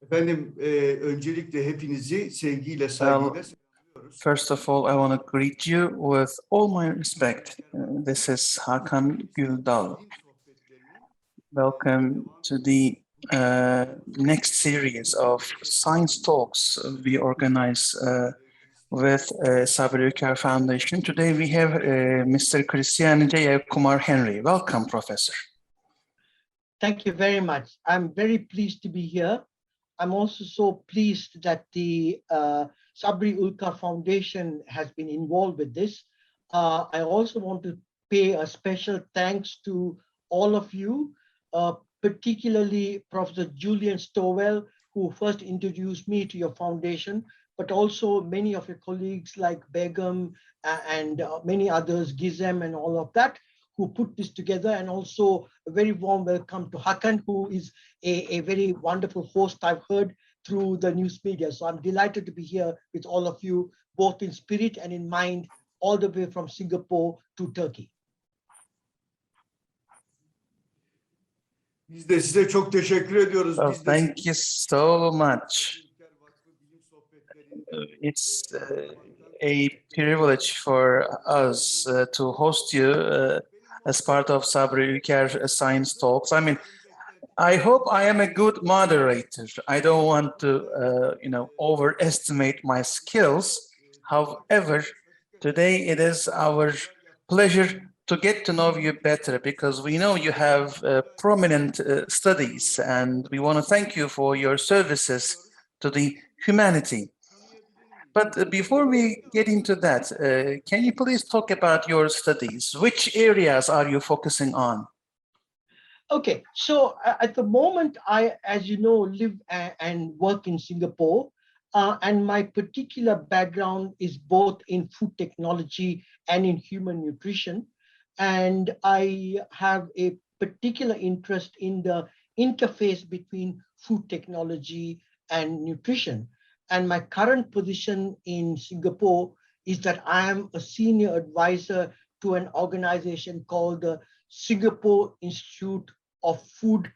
Efendim, öncelikle hepinizi sevgiyle, saygıyla selamlıyoruz. First of all, I want to greet you with all my respect. This is Hakan Güldağ. Welcome to the next series of science talks we organize with Sabri Ülker Foundation. Today we have Mr. Christiani Jeyakumar Henry. Welcome, Professor. Thank you very much. I'm very pleased to be here. I'm also so pleased that the Sabri Ülker Foundation has been involved with this. I also want to pay a special thanks to all of you, particularly Professor Julian Stowell, who first introduced me to your foundation, but also many of your colleagues like Begum and many others, Gizem and all of that, who put this together, and also a very warm welcome to Hakan, who is a very wonderful host I've heard through the news media. So I'm delighted to be here with all of you, both in spirit and in mind, all the way from Singapore to Turkey. Biz de size çok teşekkür ediyoruz. Well, thank you so much. It's a privilege for us to host you as part of Sabri Ülker Science Talks. I mean, I hope I am a good moderator. I don't want to, overestimate my skills. However, today it is our pleasure to get to know you better, because we know you have prominent studies, and we want to thank you for your services to the humanity. But before we get into that, can you please talk about your studies? Which areas are you focusing on? Okay, so at the moment, I, as you know, live and work in Singapore, and my particular background is both in food technology and in human nutrition. And I have a particular interest in the interface between food technology and nutrition. And my current position in Singapore is that I am a senior advisor to an organization called the Singapore Institute of Food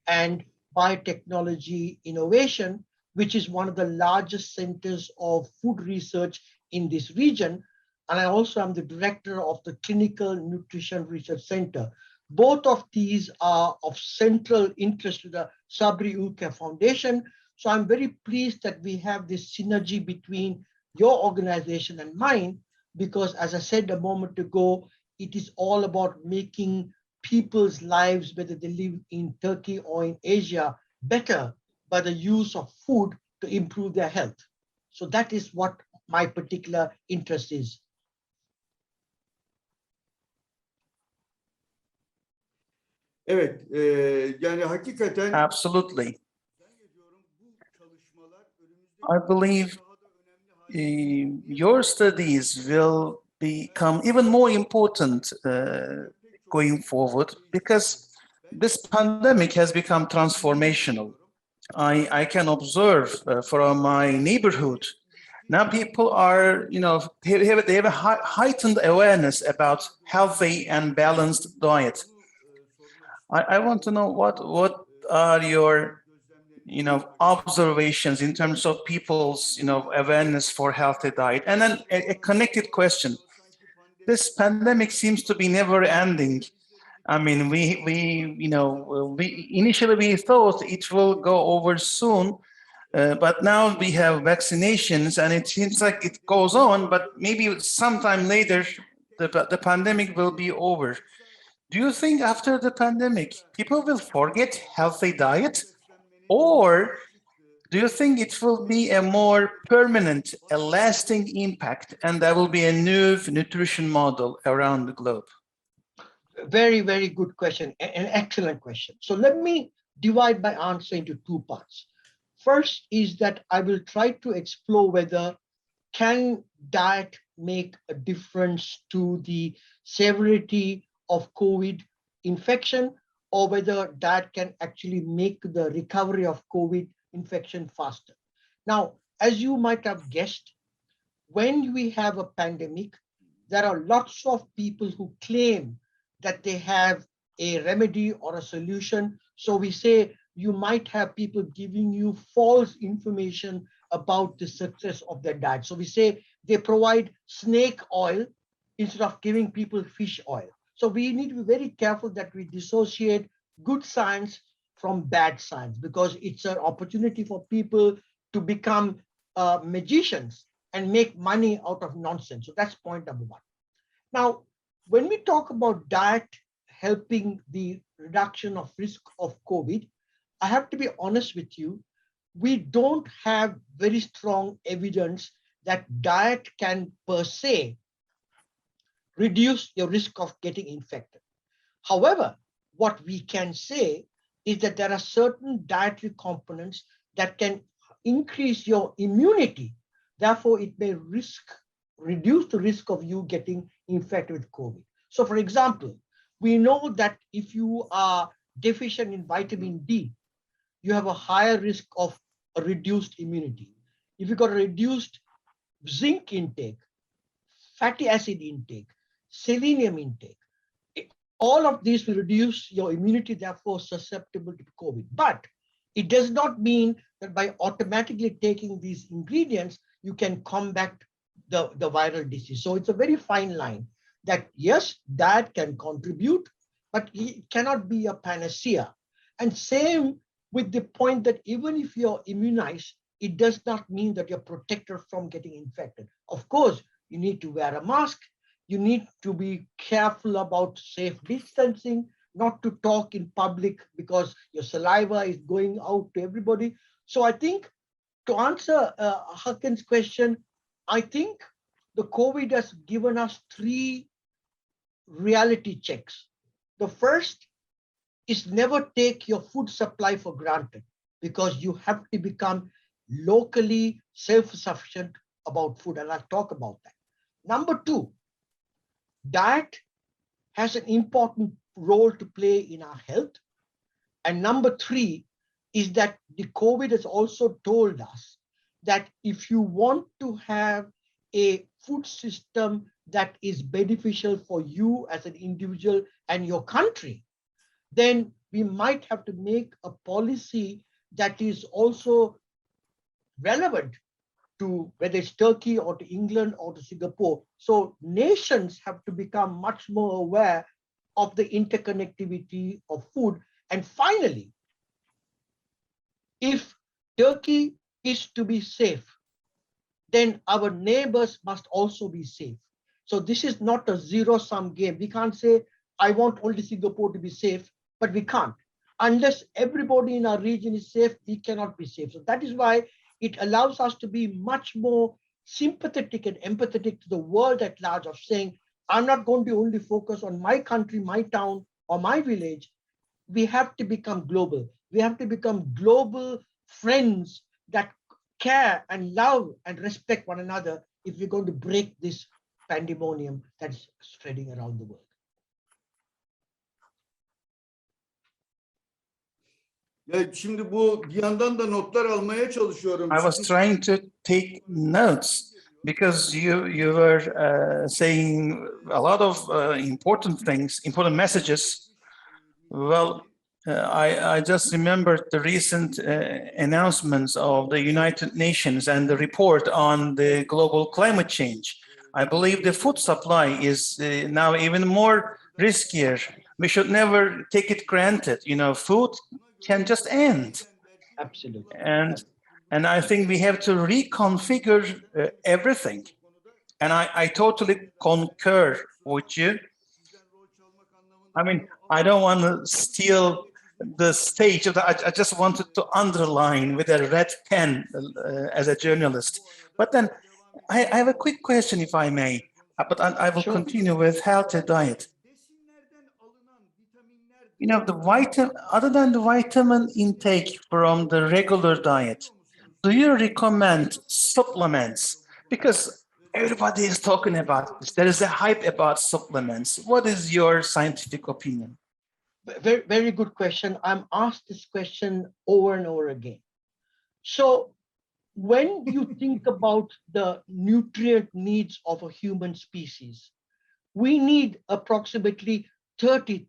and Biotechnology Innovation, which is one of the largest centers of food research in this region. And I also am the director of the Clinical Nutrition Research Center. Both of these are of central interest to the Sabri Ülker Foundation. So I'm very pleased that we have this synergy between your organization and mine, because as I said a moment ago, it is all about making people's lives, whether they live in Turkey or in Asia, better by the use of food to improve their health. So that is what my particular interest is. Evet, yani hakikaten Absolutely. I believe your studies will become even more important going forward, because this pandemic has become transformational. I can observe from my neighborhood, now people are, they have a heightened awareness about healthy and balanced diet. I want to know what are your observations in terms of people's awareness for healthy diet. And then a connected question: this pandemic seems to be never ending. I mean, we initially thought it will go over soon, but now we have vaccinations, and it seems like it goes on, but maybe sometime later the pandemic will be over. Do you think after the pandemic people will forget healthy diet? Or do you think it will be a more permanent, a lasting impact, and there will be a new nutrition model around the globe? Very, very good question, an excellent question. So let me divide my answer into two parts. First is that I will try to explore whether can diet make a difference to the severity of COVID infection, or whether diet can actually make the recovery of COVID infection faster. Now, as you might have guessed, when we have a pandemic, there are lots of people who claim that they have a remedy or a solution. So we say you might have people giving you false information about the success of their diet. So we say they provide snake oil instead of giving people fish oil. So we need to be very careful that we dissociate good science from bad science, because it's an opportunity for people to become magicians and make money out of nonsense. So that's point number one. Now, when we talk about diet helping the reduction of risk of COVID, I have to be honest with you, we don't have very strong evidence that diet can per se reduce your risk of getting infected. However, what we can say is that there are certain dietary components that can increase your immunity. Therefore, it may reduce the risk of you getting infected with COVID. So for example, we know that if you are deficient in vitamin D, you have a higher risk of a reduced immunity. If you've got a reduced zinc intake, fatty acid intake, selenium intake, all of these will reduce your immunity, therefore susceptible to COVID. But it does not mean that by automatically taking these ingredients, you can combat the viral disease. So it's a very fine line that yes, diet can contribute, but it cannot be a panacea. And same with the point that even if you're immunized, it does not mean that you're protected from getting infected. Of course, you need to wear a mask. You need to be careful about safe distancing, not to talk in public because your saliva is going out to everybody. So I think to answer Hakan's question, I think the COVID has given us 3 reality checks. The first is never take your food supply for granted, because you have to become locally self-sufficient about food, and I'll talk about that. Number 2, diet has an important role to play in our health. And number 3 is that the COVID has also told us that if you want to have a food system that is beneficial for you as an individual and your country, then we might have to make a policy that is also relevant to whether it's Turkey or to England or to Singapore. So nations have to become much more aware of the interconnectivity of food. And finally, if Turkey is to be safe, then our neighbors must also be safe. So this is not a zero-sum game. We can't say, I want only Singapore to be safe, but we can't. Unless everybody in our region is safe, we cannot be safe. So that is why it allows us to be much more sympathetic and empathetic to the world at large, of saying, I'm not going to only focus on my country, my town, or my village. We have to become global. We have to become global friends that care and love and respect one another if we're going to break this pandemonium that's spreading around the world. Ya şimdi bu bir yandan da notlar almaya çalışıyorum. I was trying to take notes because you were saying a lot of important things, important messages. Well, I just remembered the recent announcements of the United Nations and the report on the global climate change. I believe the food supply is now even more riskier. We should never take it granted. You know, food can just end. Absolutely. And I think we have to reconfigure everything. And I totally concur with you. I mean, I don't want to steal the stage. I just wanted to underline with a red pen as a journalist. But then I have a quick question, if I may, but I will continue with healthy diet. You know, other than the vitamin intake from the regular diet, do you recommend supplements? Because everybody is talking about this. There is a hype about supplements. What is your scientific opinion? Very, very good question. I'm asked this question over and over again. So when you think about the nutrient needs of a human species, we need approximately 30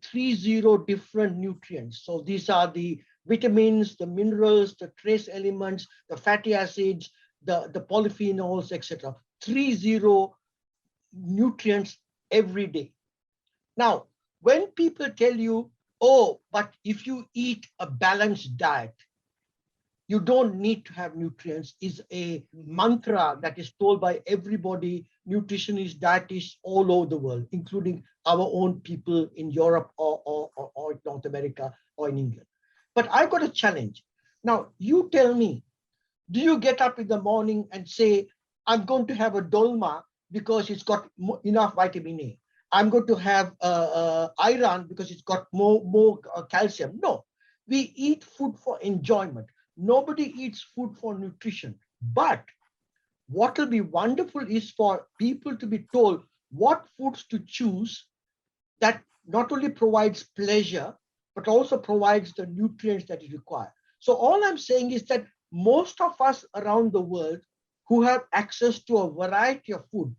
different nutrients. So these are the vitamins, the minerals, the trace elements, the fatty acids, the polyphenols, etc. 30 nutrients every day. Now, when people tell you, oh, but if you eat a balanced diet, you don't need to have nutrients, is a mantra that is told by everybody, nutritionists, dietists all over the world, including our own people in Europe or North America or in England. But I got a challenge. Now, you tell me, do you get up in the morning and say, I'm going to have a dolma because it's got enough vitamin A? I'm going to have iron because it's got more calcium. No, we eat food for enjoyment. Nobody eats food for nutrition. But what will be wonderful is for people to be told what foods to choose that not only provides pleasure, but also provides the nutrients that you require. So all I'm saying is that most of us around the world who have access to a variety of food,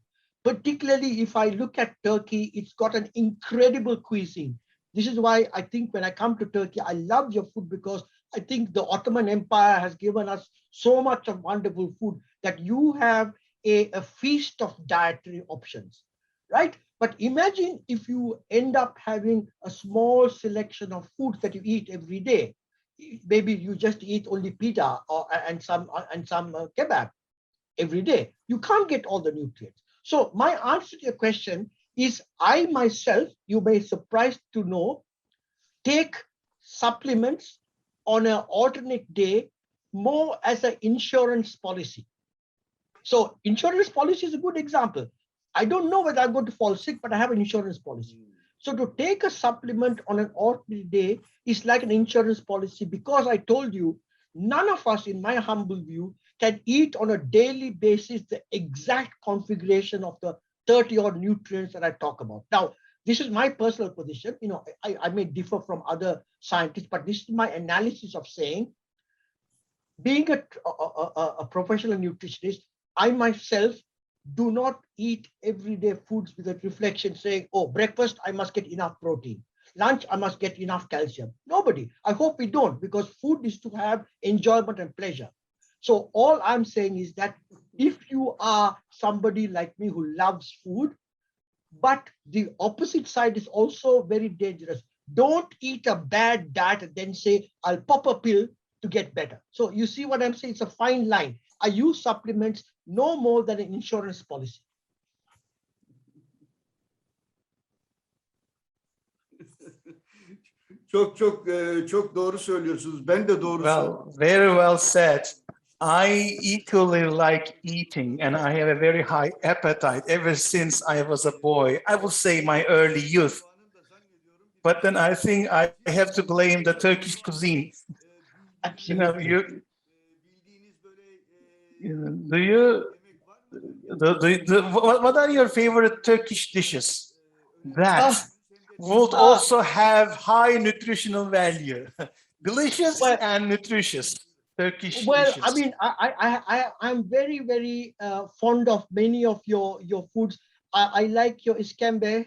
particularly if I look at Turkey, it's got an incredible cuisine. This is why I think when I come to Turkey, I love your food, because I think the Ottoman Empire has given us so much of wonderful food that you have a feast of dietary options, right? But imagine if you end up having a small selection of foods that you eat every day. Maybe you just eat only pita and some kebab every day. You can't get all the nutrients. So my answer to your question is, I myself, you may be surprised to know, take supplements on an alternate day more as an insurance policy. So insurance policy is a good example. I don't know whether I'm going to fall sick, but I have an insurance policy. So to take a supplement on an alternate day is like an insurance policy, because I told you, none of us, in my humble view, can eat on a daily basis the exact configuration of the 30 odd nutrients that I talk about. Now, this is my personal position. You know, I may differ from other scientists, but this is my analysis of saying, being a professional nutritionist, I myself do not eat everyday foods with a reflection saying, oh, breakfast, I must get enough protein. Lunch, I must get enough calcium. Nobody. I hope we don't, because food is to have enjoyment and pleasure. So all I'm saying is that if you are somebody like me who loves food, but the opposite side is also very dangerous. Don't eat a bad diet and then say, I'll pop a pill to get better. So you see what I'm saying? It's a fine line. I use supplements no more than an insurance policy. Çok doğru söylüyorsunuz. Ben de doğru söylüyorum. Well, very well said. I equally like eating, and I have a very high appetite ever since I was a boy. I will say my early youth. But then I think I have to blame the Turkish cuisine. Absolutely. What are your favorite Turkish dishes that would also have high nutritional value? Delicious and nutritious Turkish dishes. I mean, I'm very, very fond of many of your foods. I like your iskembe.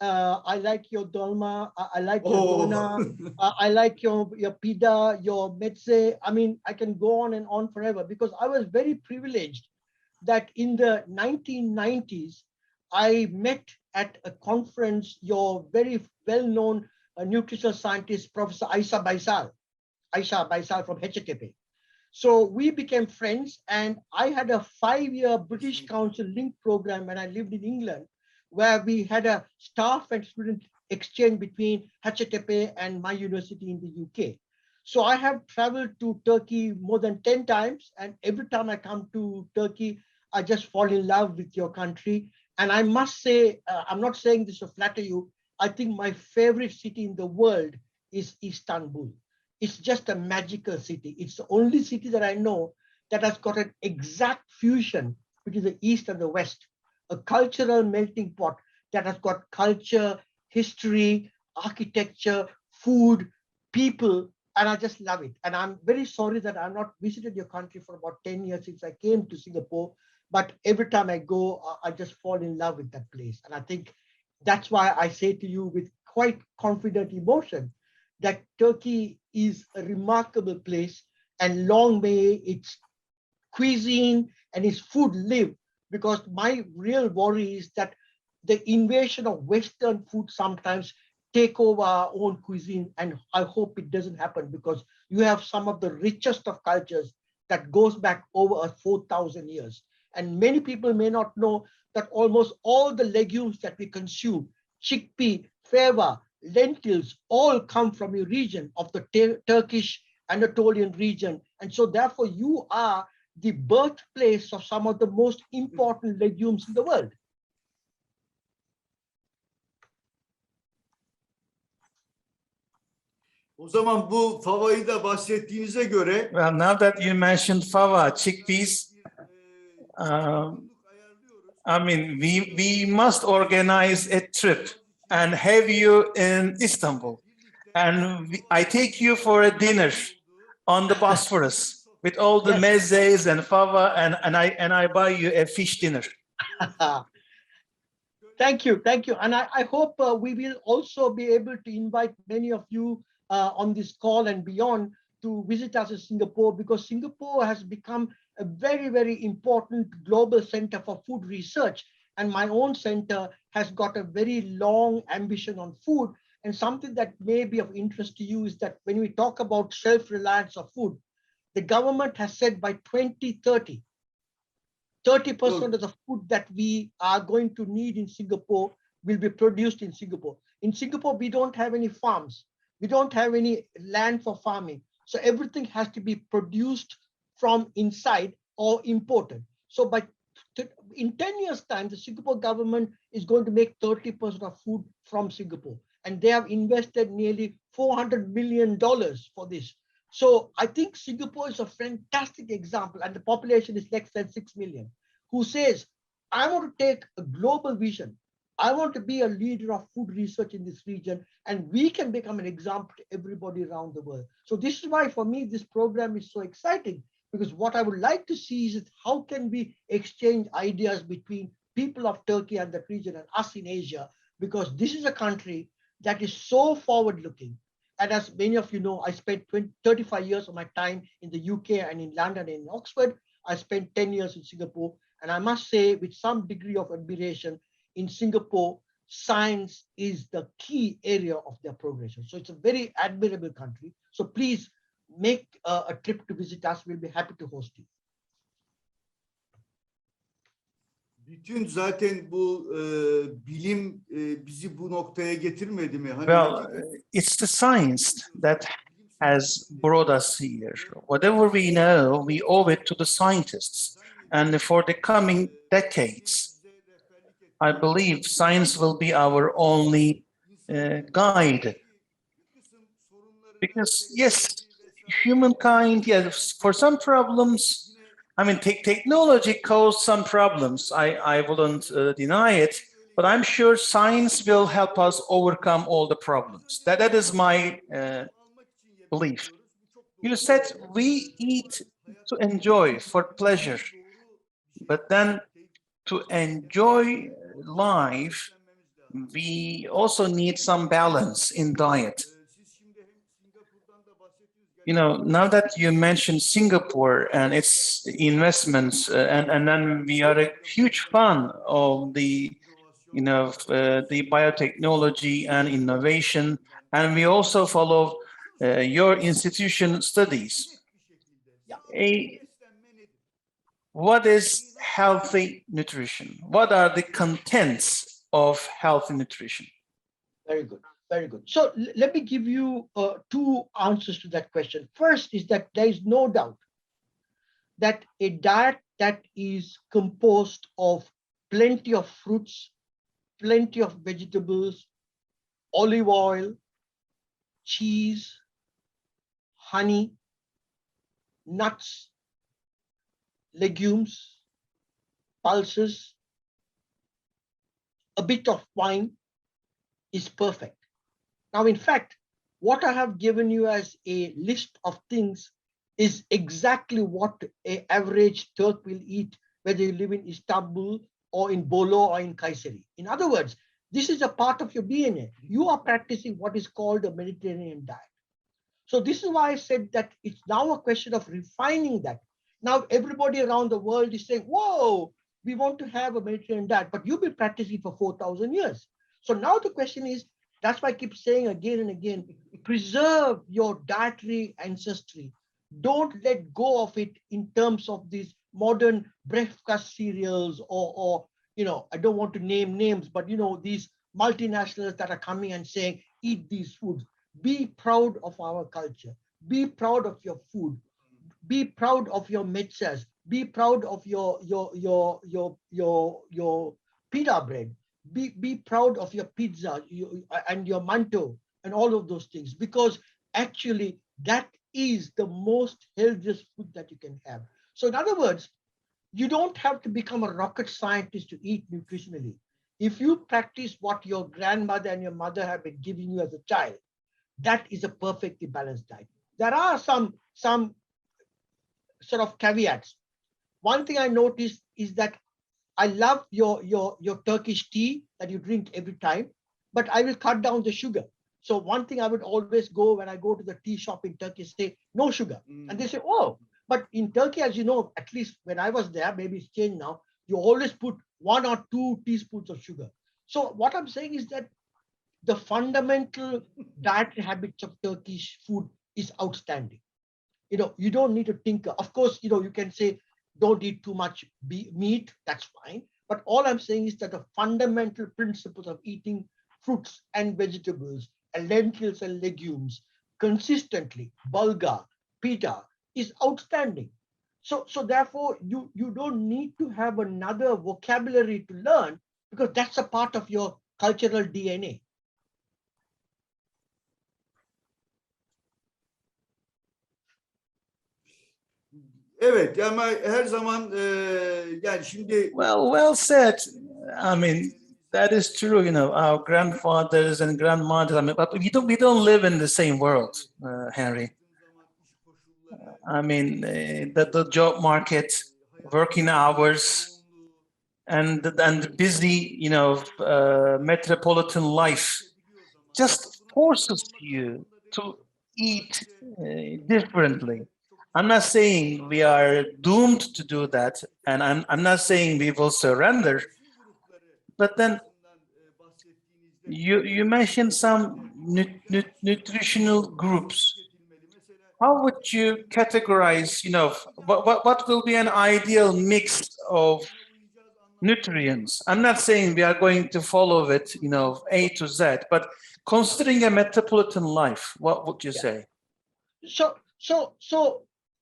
I like your dolma. I like your dona. I like your pida, your metse. I mean, I can go on and on forever, because I was very privileged that in the 1990s, I met at a conference your very well-known nutritional scientist, Professor Aisha Baisal from HTP. So we became friends, and I had a 5-year British Council link program when I lived in England, where we had a staff and student exchange between HTP and my university in the UK. So I have traveled to Turkey more than 10 times, and every time I come to Turkey, I just fall in love with your country. And I must say, I'm not saying this to flatter you, I think my favorite city in the world is Istanbul. It's just a magical city. It's the only city that I know that has got an exact fusion between the East and the West, a cultural melting pot that has got culture, history, architecture, food, people, and I just love it. And I'm very sorry that I've not visited your country for about 10 years since I came to Singapore, but every time I go, I just fall in love with that place. And I think that's why I say to you with quite confident emotion that Turkey is a remarkable place, and long may its cuisine and its food live, because my real worry is that the invasion of Western food sometimes take over our own cuisine, and I hope it doesn't happen, because you have some of the richest of cultures that goes back over 4,000 years. And many people may not know that almost all the legumes that we consume, chickpea, fava, lentils, all come from a region of the Turkish Anatolian region. And so therefore you are the birthplace of some of the most important legumes in the world. O zaman bu favayı da bahsettiğinize göre Well, now that you mentioned fava, chickpeas, I mean, we must organize a trip and have you in Istanbul. And I take you for a dinner on the Bosphorus with all the Yes. mezes and fava, and I buy you a fish dinner. Thank you. And I hope we will also be able to invite many of you on this call and beyond to visit us in Singapore, because Singapore has become a very, very important global center for food research. And my own center has got a very long ambition on food. And something that may be of interest to you is that when we talk about self-reliance of food, the government has said by 2030, 30% of the food that we are going to need in Singapore will be produced in Singapore. In Singapore, we don't have any farms. We don't have any land for farming. So everything has to be produced from inside or imported. So in 10 years' time, the Singapore government is going to make 30% of food from Singapore. And they have invested nearly $400 million for this. So I think Singapore is a fantastic example, and the population is less than 6 million, who says, I want to take a global vision. I want to be a leader of food research in this region, and we can become an example to everybody around the world. So this is why, for me, this program is so exciting, because what I would like to see is how can we exchange ideas between people of Turkey and that region and us in Asia, because this is a country that is so forward-looking. And as many of you know, I spent 35 years of my time in the UK and in London and in Oxford. I spent 10 years in Singapore. And I must say, with some degree of admiration, in Singapore, science is the key area of their progression. So it's a very admirable country. So please make a trip to visit us. We'll be happy to host you. bütün zaten bu bilim bizi bu noktaya getirmedi mi? Hani Well, it's the science that has brought us here. Whatever we know, we owe it to the scientists. And for the coming decades, I believe science will be our only guide. Because yes, humankind, yes, for some problems, I mean, technology caused some problems. I wouldn't deny it, but I'm sure science will help us overcome all the problems. That is my belief. You said we eat to enjoy, for pleasure, but then to enjoy life, we also need some balance in diet. You know, now that you mentioned Singapore and its investments, and then we are a huge fan of the, the biotechnology and innovation, and we also follow your institution studies. What is healthy nutrition? What are the contents of healthy nutrition? Very good. Very good. So let me give you two answers to that question. First is that there is no doubt that a diet that is composed of plenty of fruits, plenty of vegetables, olive oil, cheese, honey, nuts, legumes, pulses, a bit of wine is perfect. Now, in fact, what I have given you as a list of things is exactly what an average Turk will eat, whether you live in Istanbul or in Bolu or in Kayseri. In other words, this is a part of your DNA. You are practicing what is called a Mediterranean diet. So this is why I said that it's now a question of refining that. Now everybody around the world is saying, whoa, we want to have a Mediterranean diet, but you've been practicing for 4,000 years. So now the question is, that's why I keep saying again and again, preserve your dietary ancestry. Don't let go of it in terms of these modern breakfast cereals or I don't want to name names, but these multinationals that are coming and saying, eat these foods. Be proud of our culture. Be proud of your food. Be proud of your mechas. Be proud of your pita bread. Be proud of your pizza and your manto and all of those things, because actually that is the most healthiest food that you can have. So in other words, you don't have to become a rocket scientist to eat nutritionally. If you practice what your grandmother and your mother have been giving you as a child, that is a perfectly balanced diet. There are some sort of caveats. One thing I noticed is that I love your Turkish tea that you drink every time, but I will cut down the sugar. So one thing I would always go when I go to the tea shop in Turkey, say no sugar. And they say, oh, but in Turkey, as you know, at least when I was there, maybe it's changed now, you always put 1 or 2 teaspoons of sugar. So what I'm saying is that the fundamental dietary habits of Turkish food is outstanding. You don't need to tinker. Of course, you can say, don't eat too much meat, that's fine. But all I'm saying is that the fundamental principles of eating fruits and vegetables and lentils and legumes consistently, bulgur, pita, is outstanding. So therefore, you don't need to have another vocabulary to learn, because that's a part of your cultural DNA. Evet, ama her zaman yani şimdi Well said. I mean, that is true. Our grandfathers and grandmothers. I mean, but we don't live in the same world, Henry. I mean, the job market, working hours, and the busy, metropolitan life just forces you to eat differently. I'm not saying we are doomed to do that, and I'm not saying we will surrender. But then you mentioned some nutritional groups. How would you categorize? What will be an ideal mix of nutrients? I'm not saying we are going to follow it, A to Z, but considering a metropolitan life, what would you say? So,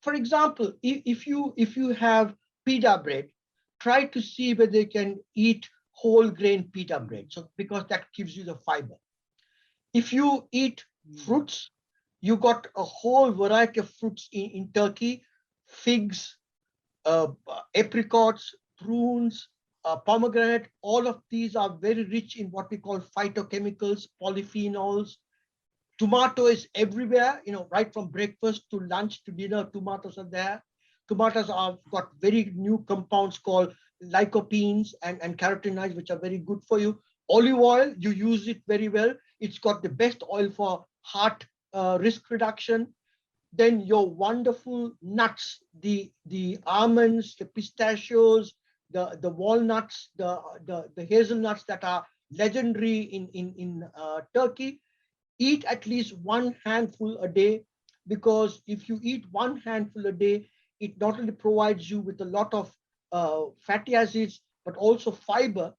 for example, if you have pita bread, try to see whether you can eat whole grain pita bread. So because that gives you the fiber. If you eat fruits, you got a whole variety of fruits in Turkey: figs, apricots, prunes, pomegranate. All of these are very rich in what we call phytochemicals, polyphenols. Tomato is everywhere, right from breakfast to lunch to dinner, tomatoes are there. Tomatoes have got very new compounds called lycopenes and carotenoids, which are very good for you. Olive oil, you use it very well. It's got the best oil for heart risk reduction. Then your wonderful nuts, the almonds, the pistachios, the walnuts, the hazelnuts that are legendary in Turkey. Eat at least 1 handful a day, because if you eat 1 handful a day, it not only provides you with a lot of fatty acids, but also fiber.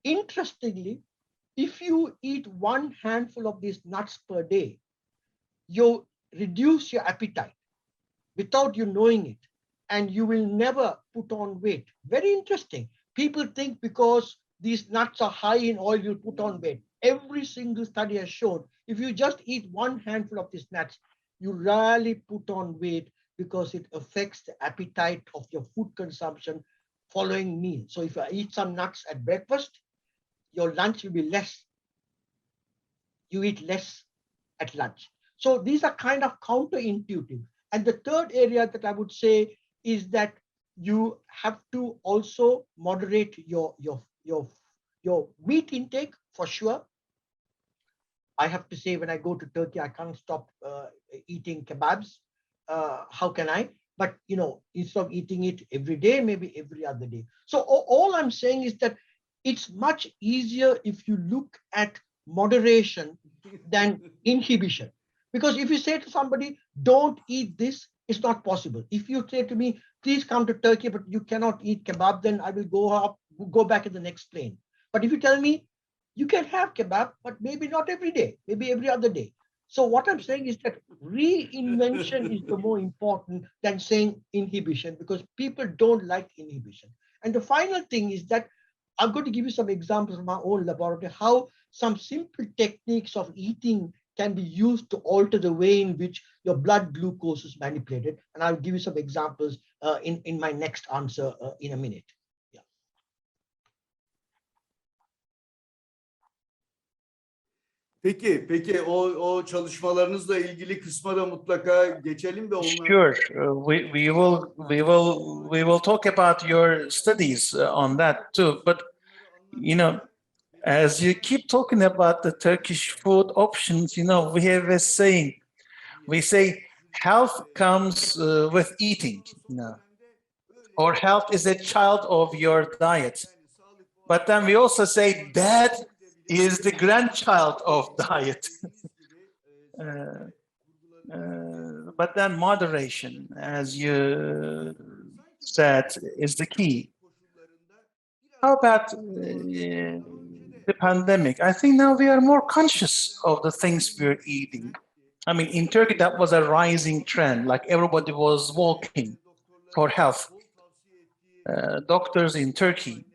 Interestingly, if you eat 1 handful of these nuts per day, you reduce your appetite without you knowing it, and you will never put on weight. Very interesting. People think because these nuts are high in oil, you'll put on weight. Every single study has shown if you just eat 1 handful of these nuts, you rarely put on weight, because it affects the appetite of your food consumption following meal. So if I eat some nuts at breakfast, your lunch will be less. You eat less at lunch. So these are kind of counterintuitive. And the third area that I would say is that you have to also moderate your meat intake, for sure. I have to say, when I go to Turkey, I can't stop eating kebabs. How can I? But instead of eating it every day, maybe every other day. So all I'm saying is that it's much easier if you look at moderation than inhibition. Because if you say to somebody, don't eat this, it's not possible. If you say to me, please come to Turkey, but you cannot eat kebab, then I will go back in the next plane. But if you tell me, you can have kebab, but maybe not every day, maybe every other day. So what I'm saying is that reinvention is the more important than saying inhibition, because people don't like inhibition. And the final thing is that I'm going to give you some examples from my own laboratory, how some simple techniques of eating can be used to alter the way in which your blood glucose is manipulated. And I'll give you some examples in my next answer in a minute. Yeah. Peki o çalışmalarınızla ilgili kısma da mutlaka geçelim ve onlar. Sure, we will talk about your studies on that too. But as you keep talking about the Turkish food options, we have a saying. We say health comes with eating, or health is a child of your diet. But then we also say that is the grandchild of diet. But then moderation, as you said, is the key. How about the pandemic? I think now we are more conscious of the things we're eating. I mean, in Turkey, that was a rising trend, like everybody was walking for health. Doctors in Turkey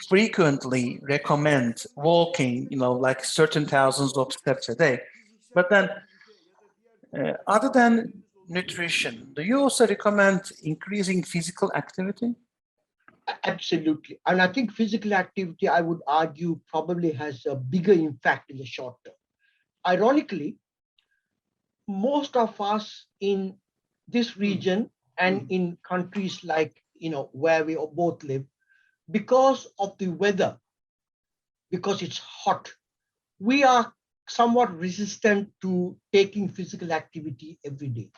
frequently recommend walking, like certain thousands of steps a day. But then, other than nutrition, do you also recommend increasing physical activity? Absolutely. And I think physical activity, I would argue, probably has a bigger impact in the short term. Ironically, most of us in this region and in countries like, where we both live, because of the weather, because it's hot, we are somewhat resistant to taking physical activity every day.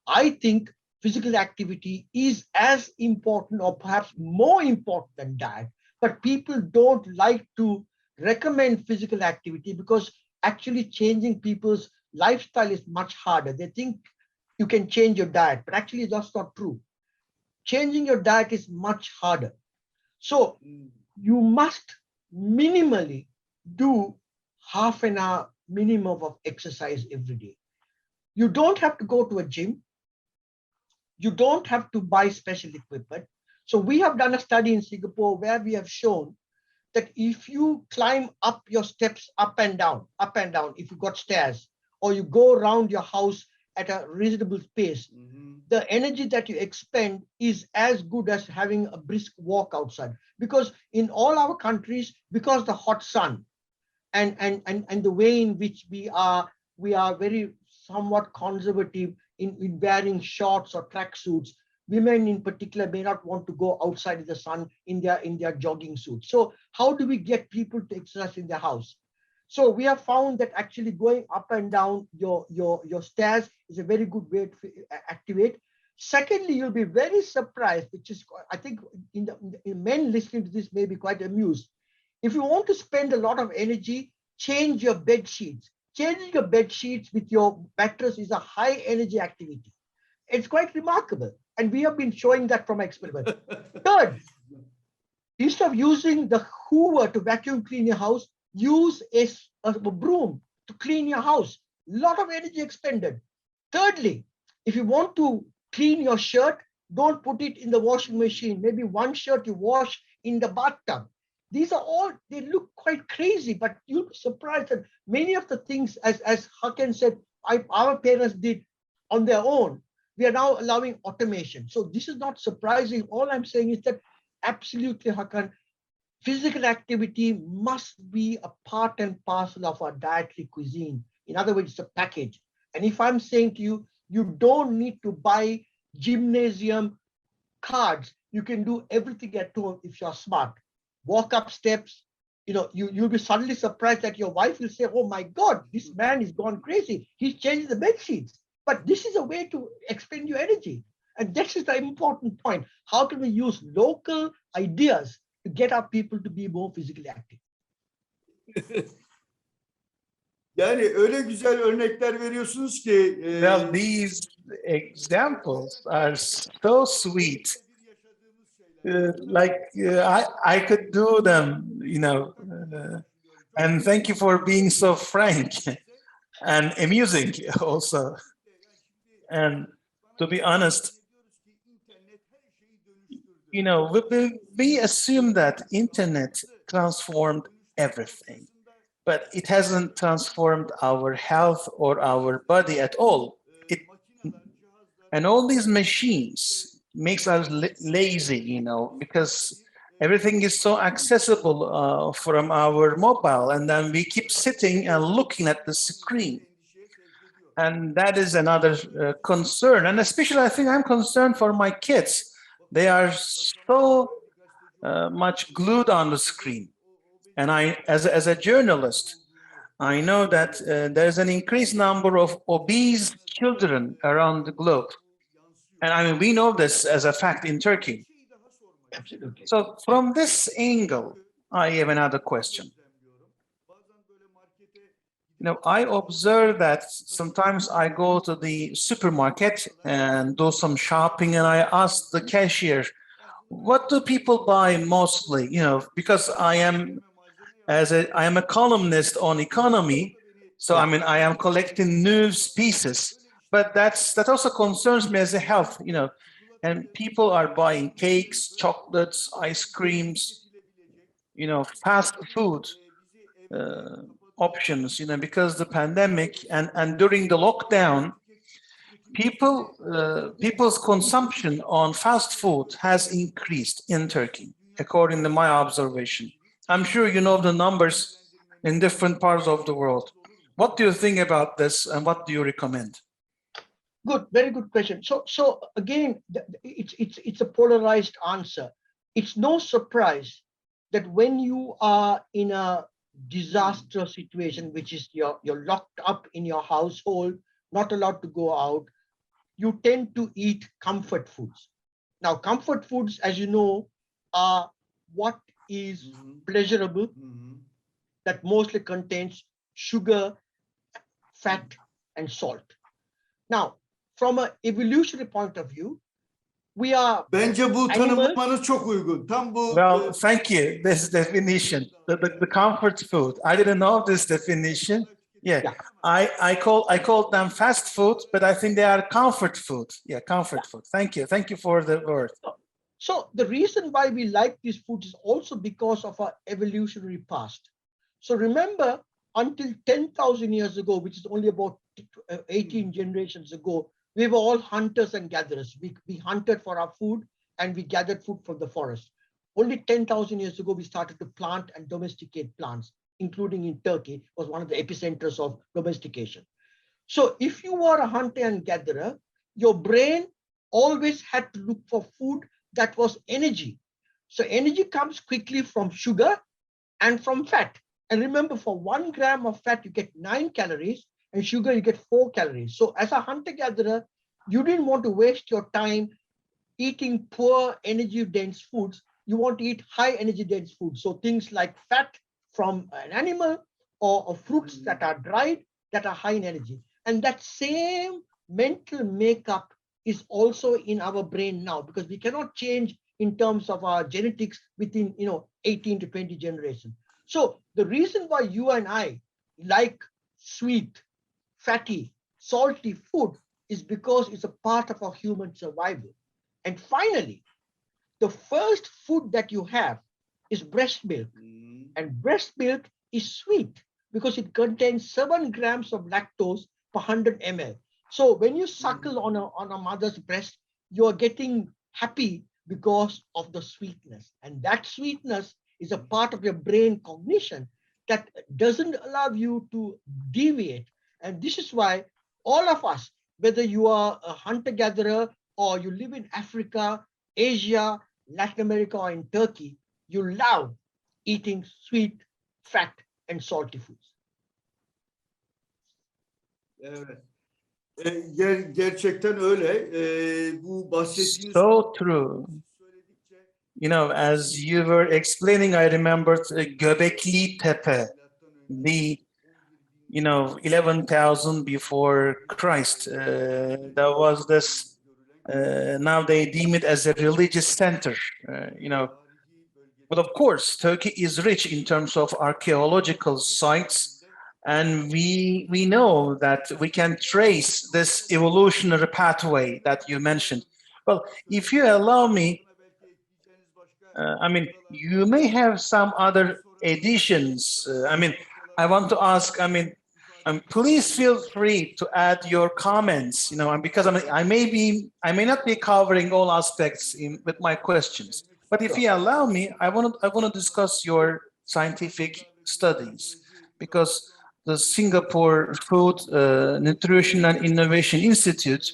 I think physical activity is as important or perhaps more important than diet, but people don't like to recommend physical activity because actually changing people's lifestyle is much harder. They think you can change your diet, but actually that's not true. Changing your diet is much harder. So you must minimally do half an hour minimum of exercise every day. You don't have to go to a gym. You don't have to buy special equipment. So we have done a study in Singapore where we have shown that if you climb up your steps up and down, if you got stairs, or you go around your house at a reasonable pace, the energy that you expend is as good as having a brisk walk outside. Because in all our countries, because the hot sun and the way in which we are very somewhat conservative in wearing shorts or tracksuits. Women in particular may not want to go outside in the sun in their jogging suits. So how do we get people to exercise in their house? So we have found that actually going up and down your stairs is a very good way to activate. Secondly, you'll be very surprised, which is, I think, in men listening to this may be quite amused. If you want to spend a lot of energy, change your bed sheets. Changing your bed sheets with your mattress is a high energy activity. It's quite remarkable. And we have been showing that from experiment. Third, instead of using the Hoover to vacuum clean your house, use a broom to clean your house. A lot of energy expended. Thirdly, if you want to clean your shirt, don't put it in the washing machine. Maybe one shirt you wash in the bathtub. These are all, they look quite crazy, but you'll be surprised that many of the things, as Hakan said, our parents did on their own, we are now allowing automation. So this is not surprising. All I'm saying is that absolutely, Hakan, physical activity must be a part and parcel of our dietary cuisine. In other words, it's a package. And if I'm saying to you, you don't need to buy gymnasium cards. You can do everything at home if you're smart. Walk up steps, you'll be suddenly surprised that your wife will say, oh my God, this man is gone crazy. He's changed the bed sheets. But this is a way to expend your energy. And this is the important point. How can we use local ideas to get our people to be more physically active? Yani öyle güzel örnekler veriyorsunuz ki. Well, these examples are so sweet. I could do them, and thank you for being so frank and amusing also. And to be honest, we assume that internet transformed everything, but it hasn't transformed our health or our body at all. And all these machines makes us lazy, because everything is so accessible from our mobile, and then we keep sitting and looking at the screen. And that is another concern. And especially, I think I'm concerned for my kids. They are so much glued on the screen. And I, as a journalist, I know that there's an increased number of obese children around the globe. And I mean, we know this as a fact in Turkey. Absolutely. So from this angle, I have another question. I observe that sometimes I go to the supermarket and do some shopping, and I ask the cashier, what do people buy mostly? Because I am a columnist on economy, so I mean I am collecting news pieces, but that also concerns me as a health, and people are buying cakes, chocolates, ice creams, fast food options, because the pandemic and during the lockdown, people's consumption on fast food has increased in Turkey, according to my observation. I'm sure you know the numbers in different parts of the world. What do you think about this, and what do you recommend? Good, very good question. So again, it's a polarized answer. It's no surprise that when you are in a disastrous situation, which is you're locked up in your household, not allowed to go out, you tend to eat comfort foods. Now, comfort foods, as you know, are what is pleasurable, that mostly contains sugar, fat, and salt. Now, from an evolutionary point of view, we are Bence bu tanımlamanız çok uygun. Tam bu. Well, thank you. This definition, the comfort food. I didn't know this definition. Yeah. I call them fast food, but I think they are comfort food. Yeah, comfort food. Thank you. Thank you for the word. So the reason why we like these foods is also because of our evolutionary past. So remember, until 10,000 years ago, which is only about 18 generations ago, we were all hunters and gatherers. We hunted for our food and we gathered food from the forest. Only 10,000 years ago, we started to plant and domesticate plants, including in Turkey, was one of the epicenters of domestication. So if you were a hunter and gatherer, your brain always had to look for food that was energy. So energy comes quickly from sugar and from fat. And remember, for 1 gram of fat, you get 9 calories, and sugar, you get 4 calories. So as a hunter-gatherer, you didn't want to waste your time eating poor energy-dense foods. You want to eat high energy-dense foods. So things like fat from an animal or fruits that are dried, that are high in energy. And that same mental makeup is also in our brain now, because we cannot change in terms of our genetics within 18 to 20 generations. So the reason why you and I like sweet, fatty, salty food is because it's a part of our human survival. And finally, the first food that you have is breast milk. And breast milk is sweet because it contains 7 grams of lactose per 100 ml. So when you suckle on a mother's breast, you are getting happy because of the sweetness. And that sweetness is a part of your brain cognition that doesn't allow you to deviate. And this is why all of us, whether you are a hunter-gatherer or you live in Africa, Asia, Latin America, or in Turkey, you love eating sweet, fat, and salty foods. Evet. Gerçekten öyle. Bu bahsettiğiniz So true. You know, as you were explaining, I remembered Göbekli Tepe, the 11,000 before Christ. There was this. Now they deem it as a religious center. But of course, Turkey is rich in terms of archaeological sites, and we know that we can trace this evolutionary pathway that you mentioned. Well, if you allow me, you may have some other additions. I want to ask, please feel free to add your comments, because I may not be covering all aspects with my questions. But if you allow me, I want to discuss your scientific studies, because the Singapore Food, Nutrition and Innovation Institute,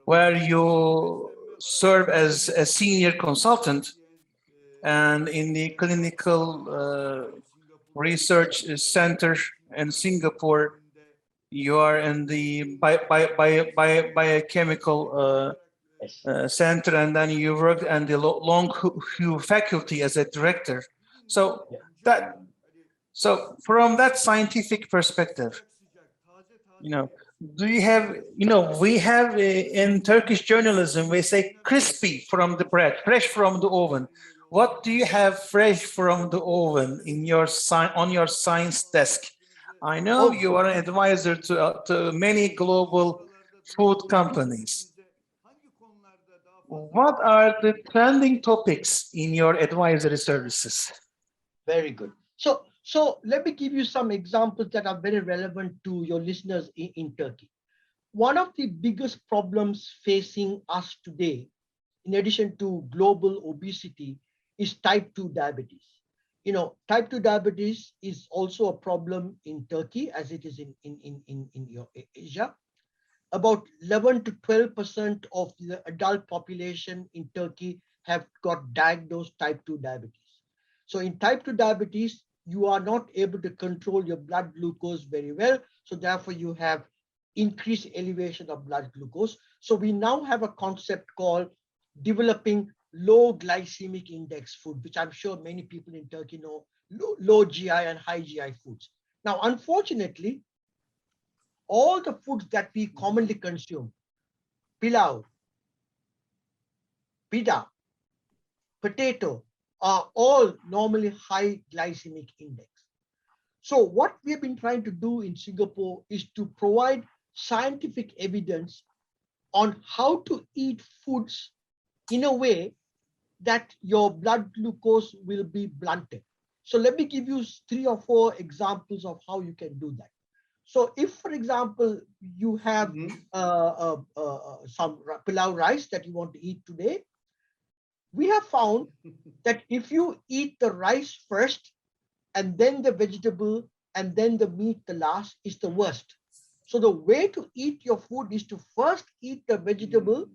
where you serve as a senior consultant, and in the clinical research center in Singapore, you are in the biochemical center, and then you worked in the Longhue faculty as a director. So from that scientific perspective, do you have, we have in Turkish journalism, we say crispy from the bread, fresh from the oven. What do you have fresh from the oven in your on your science desk? I know you are an advisor to many global food companies. What are the trending topics in your advisory services? Very good. So let me give you some examples that are very relevant to your listeners in Turkey. One of the biggest problems facing us today, in addition to global obesity, is type 2 diabetes. Type 2 diabetes is also a problem in Turkey, as it is in your Asia. About 11 to 12% of the adult population in Turkey have got diagnosed type 2 diabetes. So in type 2 diabetes, you are not able to control your blood glucose very well. So therefore, you have increased elevation of blood glucose. So we now have a concept called developing low glycemic index food, which I'm sure many people in Turkey know, low GI and high GI foods. Now, unfortunately, all the foods that we commonly consume, pilau, pita, potato, are all normally high glycemic index. So what we have been trying to do in Singapore is to provide scientific evidence on how to eat foods in a way that your blood glucose will be blunted. So let me give you 3 or 4 examples of how you can do that. So if, for example, you have some pilau rice that you want to eat today, we have found that if you eat the rice first and then the vegetable and then the meat the last, is the worst. So the way to eat your food is to first eat the vegetable,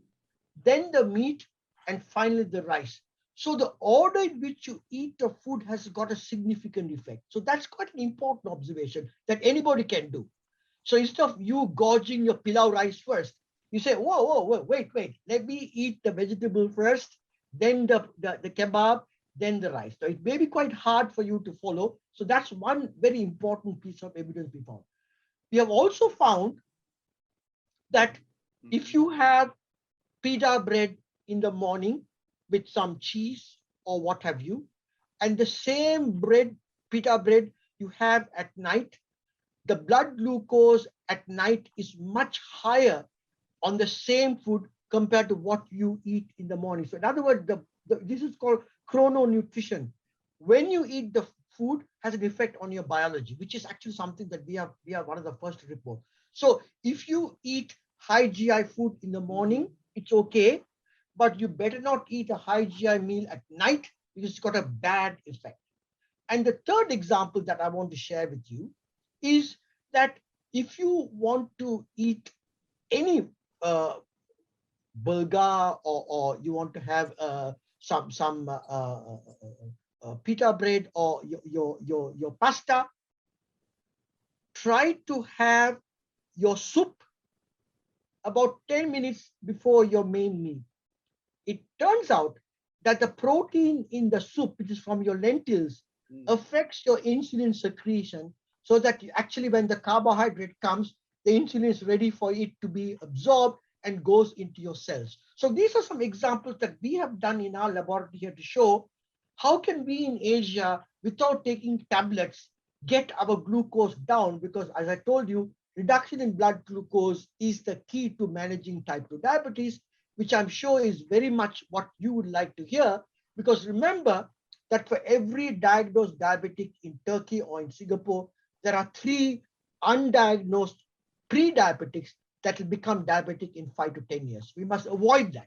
then the meat, and finally the rice. So the order in which you eat the food has got a significant effect. So that's quite an important observation that anybody can do. So instead of you gorging your pilau rice first, you say, whoa, wait, let me eat the vegetable first, then the kebab, then the rice. So it may be quite hard for you to follow. So that's one very important piece of evidence we found. We have also found that if you have pita bread in the morning with some cheese or what have you, and the same bread, pita bread, you have at night, the blood glucose at night is much higher on the same food compared to what you eat in the morning. So in other words, this is called chrononutrition. When you eat the food has an effect on your biology, which is actually something that we are one of the first to report. So if you eat high GI food in the morning, it's okay, but you better not eat a high GI meal at night because it's got a bad effect. And the third example that I want to share with you is that if you want to eat any bulgur or you want to have some pita bread or your pasta, try to have your soup about 10 minutes before your main meal. It turns out that the protein in the soup, which is from your lentils, affects your insulin secretion, so that actually when the carbohydrate comes, the insulin is ready for it to be absorbed and goes into your cells. So these are some examples that we have done in our laboratory here to show how can we in Asia, without taking tablets, get our glucose down, because as I told you, reduction in blood glucose is the key to managing type 2 diabetes, which I'm sure is very much what you would like to hear, because remember that for every diagnosed diabetic in Turkey or in Singapore, there are 3 undiagnosed pre-diabetics that will become diabetic in 5 to 10 years. We must avoid that.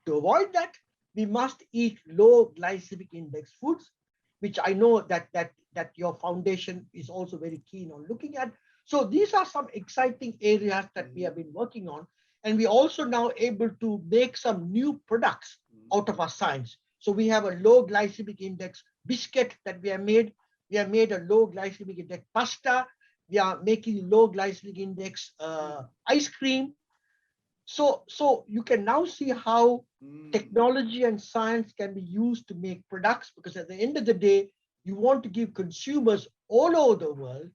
To avoid that, we must eat low glycemic index foods, which I know that your foundation is also very keen on looking at. So these are some exciting areas that we have been working on. And we're also now able to make some new products out of our science. So we have a low glycemic index biscuit that we have made. We have made a low glycemic index pasta. We are making low glycemic index ice cream. So you can now see how technology and science can be used to make products, because at the end of the day, you want to give consumers all over the world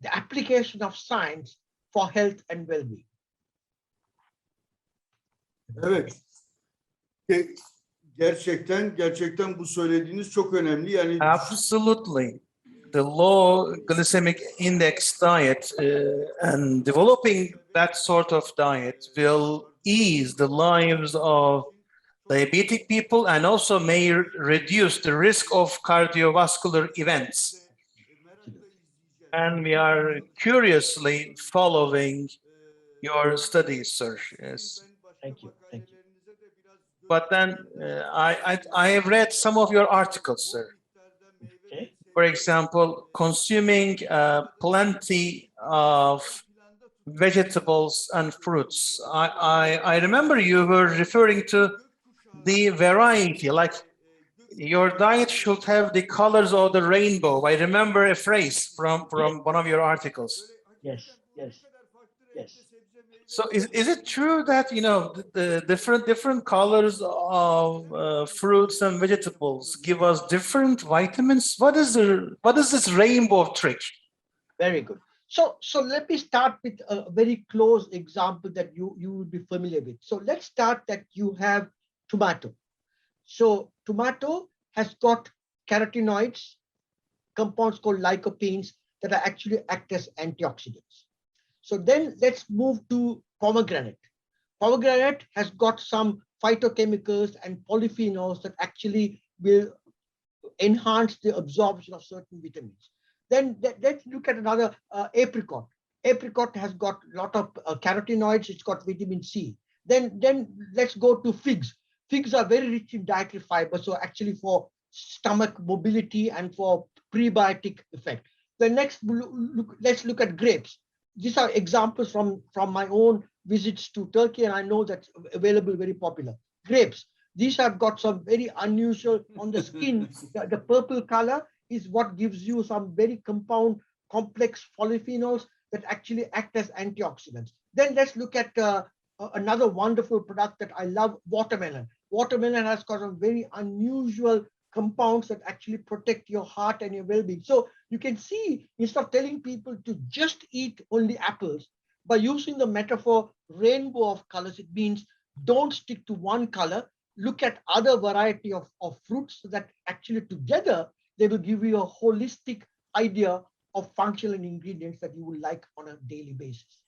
the application of science for health and well-being. Evet. Gerçekten bu söylediğiniz çok önemli. Yani Absolutely. The low glycemic index diet and developing that sort of diet will ease the lives of diabetic people and also may reduce the risk of cardiovascular events. And we are curiously following your studies, sir. Yes. Thank you. Thank you. But then I have read some of your articles, sir. Okay. For example, consuming plenty of vegetables and fruits. I remember you were referring to the variety, like your diet should have the colors of the rainbow. I remember a phrase from one of your articles. Yes. So is it true that, you know, the different colors of fruits and vegetables give us different vitamins? What is this rainbow trick? Very good. So let me start with a very close example that you would be familiar with. So let's start that you have tomato. So tomato has got carotenoids, compounds called lycopenes that are actually act as antioxidants. So then let's move to pomegranate. Pomegranate has got some phytochemicals and polyphenols that actually will enhance the absorption of certain vitamins. Then let's look at another apricot. Apricot has got a lot of carotenoids. It's got vitamin C. Then let's go to figs. Figs are very rich in dietary fiber, so actually for stomach mobility and for prebiotic effect. The next, let's look at grapes. These are examples from my own visits to Turkey, and I know that's available, very popular. Grapes. These have got some very unusual on the skin. The purple color is what gives you some very compound, complex polyphenols that actually act as antioxidants. Then let's look at another wonderful product that I love, watermelon. Watermelon has got some very unusual compounds that actually protect your heart and your well-being. So you can see, instead of telling people to just eat only apples, by using the metaphor rainbow of colors, it means don't stick to one color, look at other variety of fruits, so that actually together they will give you a holistic idea of functional ingredients that you would like on a daily basis.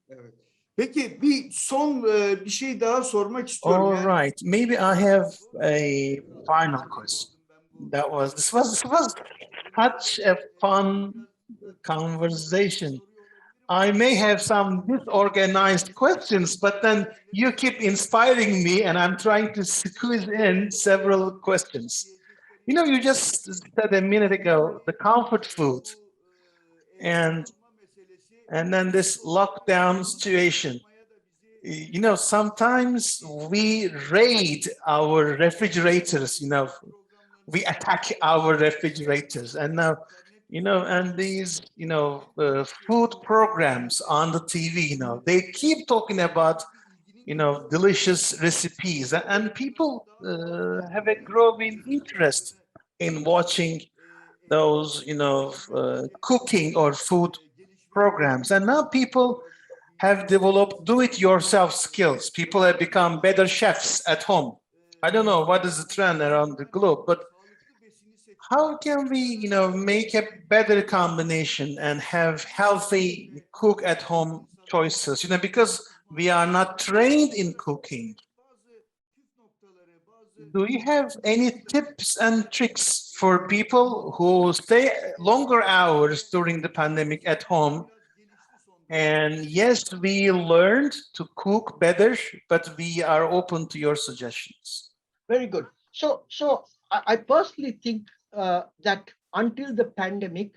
Evet. Peki bir şey daha sormak istiyorum. All right, maybe I have a final question. This was such a fun conversation. I may have some disorganized questions, but then you keep inspiring me, and I'm trying to squeeze in several questions. You know, you just said a minute ago the comfort food, and then this lockdown situation. you know, sometimes we raid our refrigerators, you know, we attack our refrigerators. And now, you know, and these, you know, food programs on the TV, you know, they keep talking about, you know, delicious recipes, and people have a growing interest in watching those, you know, cooking or food programs. And now people have developed do-it-yourself skills. People have become better chefs at home. I don't know what is the trend around the globe, but how can we, you know, make a better combination and have healthy cook at home choices? You know, because we are not trained in cooking. Do you have any tips and tricks for people who stay longer hours during the pandemic at home? And yes, we learned to cook better, but we are open to your suggestions. Very good. So I personally think that until the pandemic,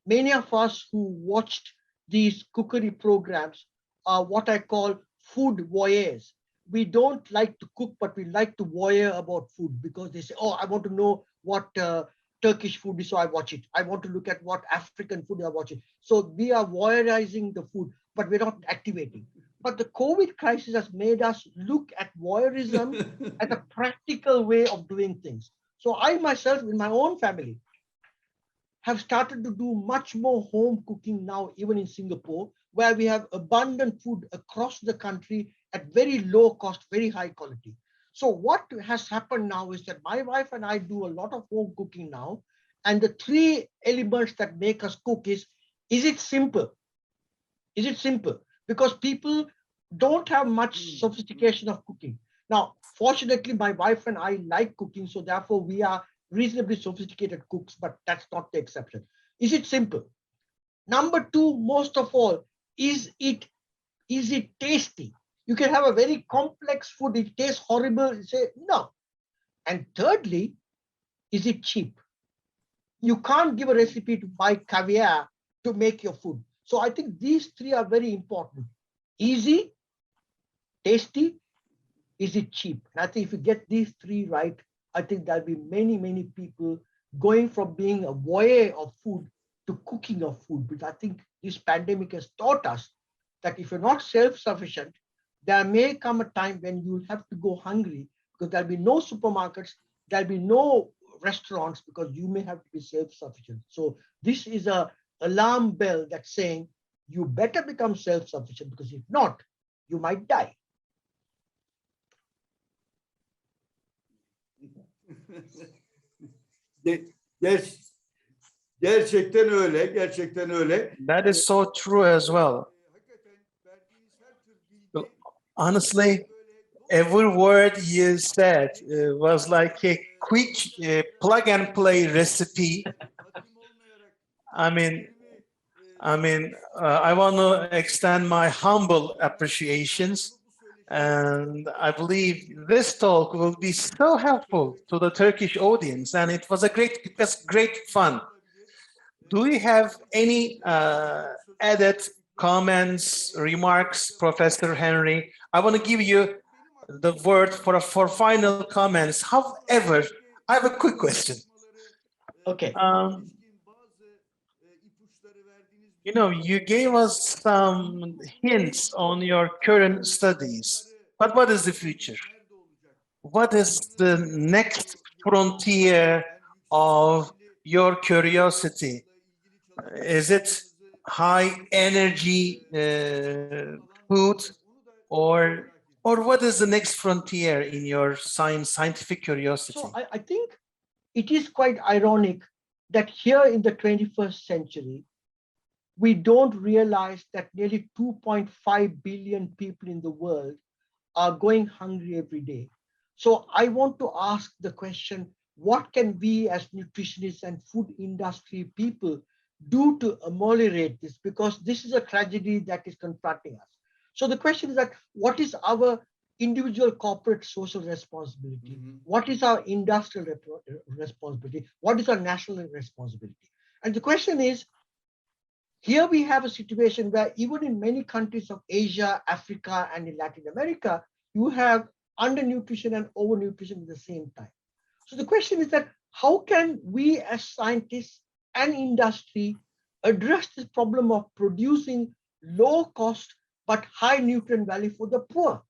many of us who watched these cookery programs are what I call food voyeurs. We don't like to cook, but we like to voyeur about food because they say, oh, I want to know what Turkish food is, so I watch it. I want to look at what African food, I watch it. So we are voyeurizing the food, but we're not activating. But the COVID crisis has made us look at voyeurism as a practical way of doing things. So I myself, in my own family, have started to do much more home cooking now, even in Singapore, where we have abundant food across the country at very low cost, very high quality. So what has happened now is that my wife and I do a lot of home cooking now. And the three elements that make us cook is it simple? Is it simple? Because people don't have much sophistication of cooking. Now, fortunately, my wife and I like cooking, so therefore we are reasonably sophisticated cooks, but that's not the exception. Is it simple? Number two, most of all, is it tasty? You can have a very complex food, it tastes horrible, you say no. And thirdly, is it cheap? You can't give a recipe to buy caviar to make your food. So I think these three are very important. Easy, tasty, is it cheap? And I think if you get these three right, I think there'll be many, many people going from being a voyeur of food to cooking of food. Because I think this pandemic has taught us that if you're not self-sufficient, there may come a time when you'll have to go hungry because there'll be no supermarkets, there'll be no restaurants because you may have to be self-sufficient. So this is a alarm bell that's saying you better become self-sufficient because if not, you might die. Gerçekten öyle, gerçekten öyle. That is so true as well. Honestly, every word you said was like a quick plug and play recipe. I mean, I want to extend my humble appreciations, and I believe this talk will be so helpful to the Turkish audience, and it was great fun. Do you have any added comments, remarks, Professor Henry? I want to give you the word for final comments. However, I have a quick question. Okay. You know, you gave us some hints on your current studies, but what is the future? What is the next frontier of your curiosity? Is it high energy food, or what is the next frontier in your scientific curiosity? So I think it is quite ironic that here in the 21st century, we don't realize that nearly 2.5 billion people in the world are going hungry every day. So I want to ask the question, what can we as nutritionists and food industry people do to ameliorate this? Because this is a tragedy that is confronting us. So the question is that what is our individual corporate social responsibility? What is our industrial responsibility? What is our national responsibility? And the question is, Here we have a situation where even in many countries of Asia, Africa, and in Latin America, you have undernutrition and overnutrition at the same time. So the question is that how can we as scientists and industry address this problem of producing low cost but high nutrient value for the poor?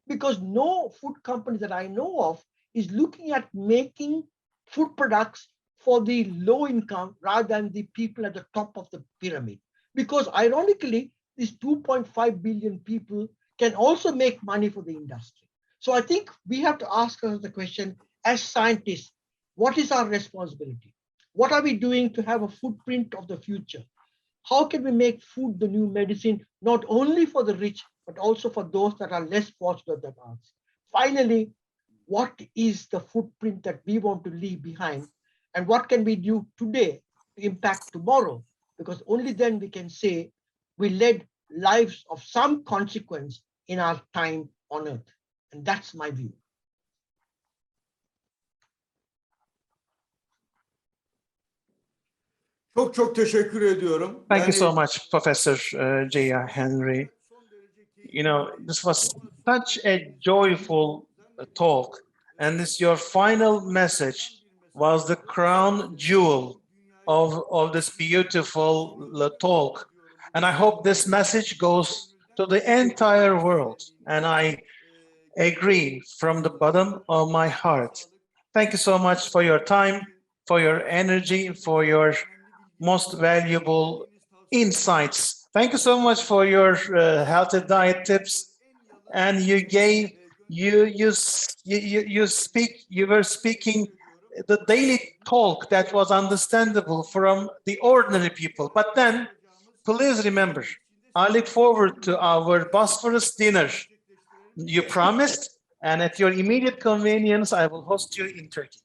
Because no food company that I know of is looking at making food products for the low income rather than the people at the top of the pyramid. Because ironically, these 2.5 billion people can also make money for the industry. So I think we have to ask ourselves the question, as scientists, what is our responsibility? What are we doing to have a footprint of the future? How can we make food the new medicine, not only for the rich, but also for those that are less fortunate than us? Finally, what is the footprint that we want to leave behind? And what can we do today to impact tomorrow? Because only then we can say we led lives of some consequence in our time on earth. And that's my view. Çok çok teşekkür ediyorum. Thank you so much, Professor Jeya Henry. You know, this was such a joyful talk, and this your final message was the crown jewel of this beautiful talk. And I hope this message goes to the entire world. And I agree from the bottom of my heart. Thank you so much for your time, for your energy, for your most valuable insights. Thank you so much for your healthy diet tips. And you gave you were speaking the daily talk that was understandable from the ordinary people. But then please remember, I look forward to our Bosphorus dinner. You promised, and at your immediate convenience, I will host you in Turkey.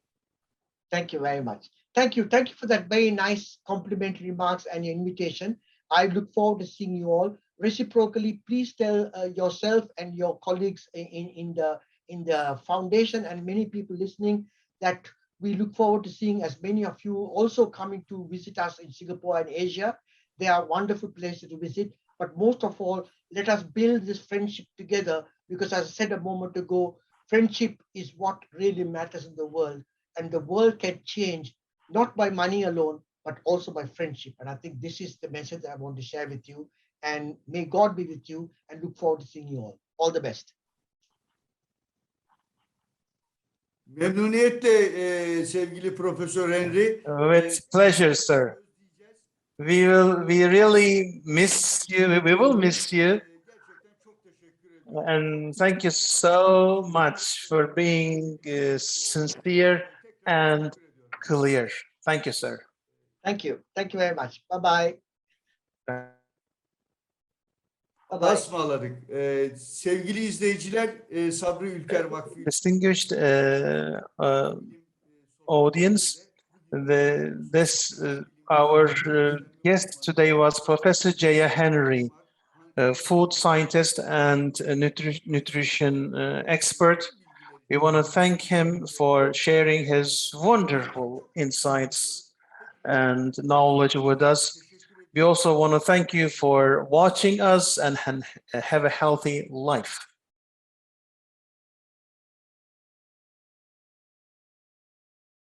Thank you very much. Thank you. Thank you for that very nice complimentary remarks and your invitation. I look forward to seeing you all. Reciprocally, please tell yourself and your colleagues in the foundation and many people listening that we look forward to seeing as many of you also coming to visit us in Singapore and Asia. They are wonderful places to visit. But most of all, let us build this friendship together, because as I said a moment ago, friendship is what really matters in the world. And the world can change not by money alone, but also by friendship. And I think this is the message I want to share with you. And may God be with you, and look forward to seeing you all. All the best. Memnuniyetle sevgili Profesör Henry. With pleasure, sir. We really miss you. We will miss you. And thank you so much for being sincere and clear. Thank you, sir. Thank you. Thank you very much. Bye-bye. Basmaladık. Sevgili izleyiciler, Sabri Ülker Vakfı. Distinguished audience, our guest today was Professor Jeya Henry, food scientist and nutrition expert. We want to thank him for sharing his wonderful insights and knowledge with us. We also want to thank you for watching us, and have a healthy life.